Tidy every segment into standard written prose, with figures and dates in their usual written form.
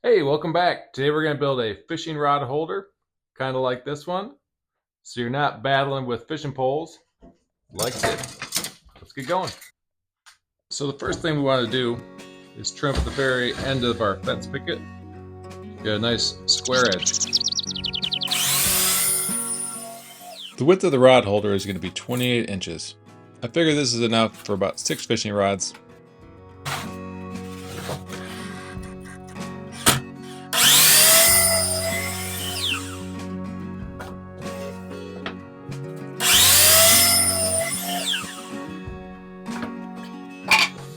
Hey, welcome back. Today we're going to build a fishing rod holder, kind of like this one. So you're not battling with fishing poles like this. Let's get going. So the first thing we want to do is trim at the very end of our fence picket. Get a nice square edge. The width of the rod holder is going to be 28 inches. I figure this is enough for about 6 fishing rods.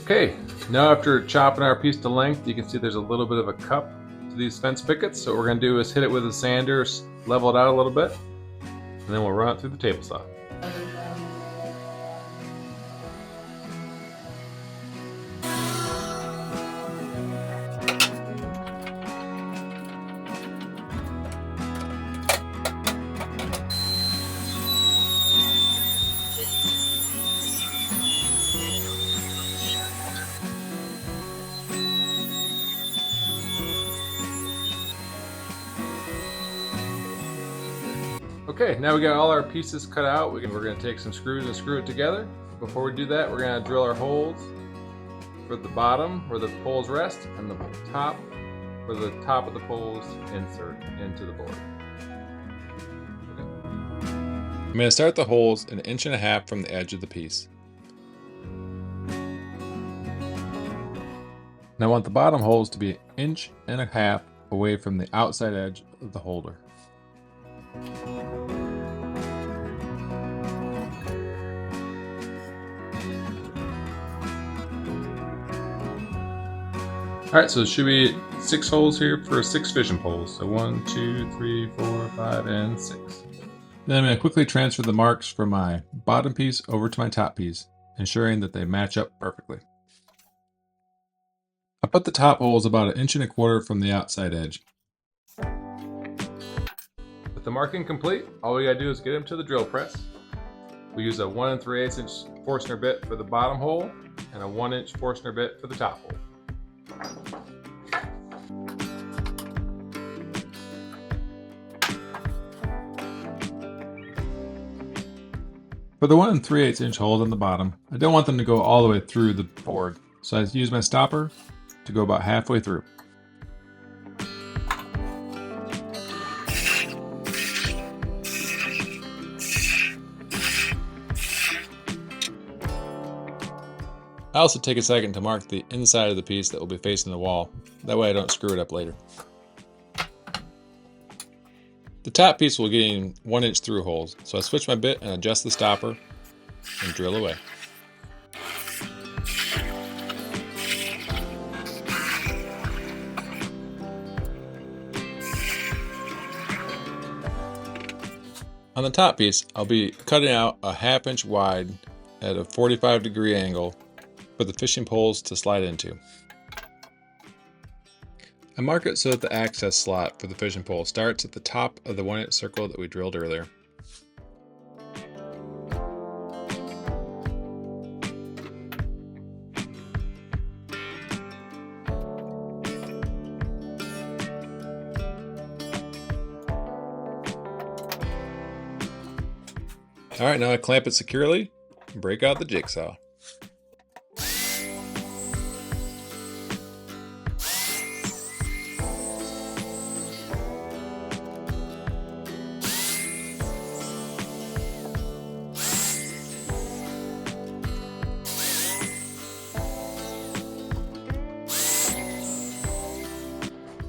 Okay, now after chopping our piece to length, you can see there's a little bit of a cup to these fence pickets. So what we're going to do is hit it with a sander, level it out a little bit, and then we'll run it through the table saw. Okay, now we got all our pieces cut out. We're going to take some screws and screw it together. Before we do that, we're going to drill our holes for the bottom where the poles rest and the top where the top of the poles insert into the board. Okay. I'm going to start the holes 1.5 inches from the edge of the piece. And I want the bottom holes to be 1.5 inches away from the outside edge of the holder. Alright, so it should be 6 holes here for 6 fishing poles. So 1, 2, 3, 4, 5, and 6. Then I'm going to quickly transfer the marks from my bottom piece over to my top piece, ensuring that they match up perfectly. I put the top holes about 1.25 inches from the outside edge. With the marking complete, all we gotta do is get them to the drill press. We use a 1 3/8 inch Forstner bit for the bottom hole and a 1-inch Forstner bit for the top hole. For the 1 3/8 inch holes on the bottom, I don't want them to go all the way through the board, so I use my stopper to go about halfway through. I also take a second to mark the inside of the piece that will be facing the wall. That way I don't screw it up later. The top piece will get in 1-inch through holes, so I switch my bit and adjust the stopper and drill away. On the top piece, I'll be cutting out a 1/2 inch wide at a 45-degree angle for the fishing poles to slide into. I mark it so that the access slot for the fishing pole starts at the top of the 1-inch circle that we drilled earlier. Alright, now I clamp it securely and break out the jigsaw.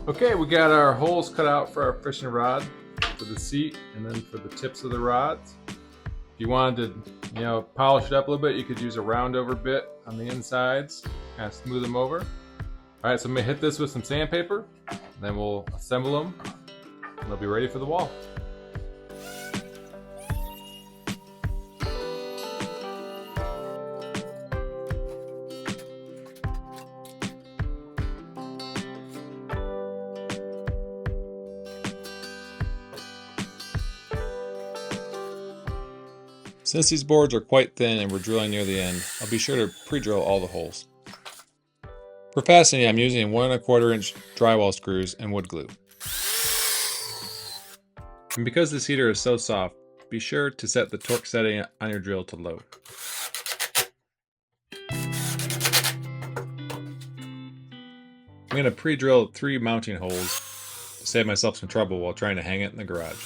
Okay, we got our holes cut out for our fishing rod, for the seat, and then for the tips of the rods. If you wanted to, polish it up a little bit, you could use a round over bit on the insides, kind of smooth them over. All right, so I'm gonna hit this with some sandpaper, and then we'll assemble them, and they'll be ready for the wall. Since these boards are quite thin and we're drilling near the end, I'll be sure to pre-drill all the holes. For fastening, I'm using 1 1/4 inch drywall screws and wood glue. And because this heater is so soft, be sure to set the torque setting on your drill to low. I'm going to pre-drill 3 mounting holes to save myself some trouble while trying to hang it in the garage.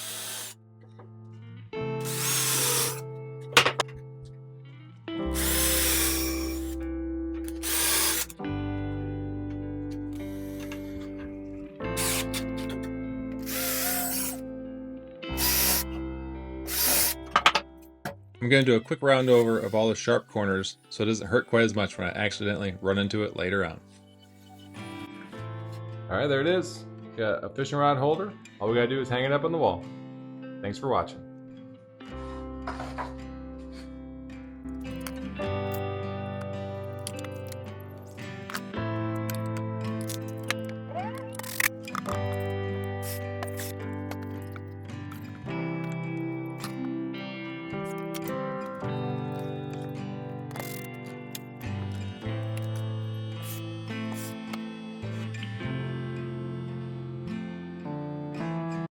I'm going to do a quick round over of all the sharp corners so it doesn't hurt quite as much when I accidentally run into it later on. Alright, there it is. Got a fishing rod holder. All we gotta do is hang it up on the wall. Thanks for watching.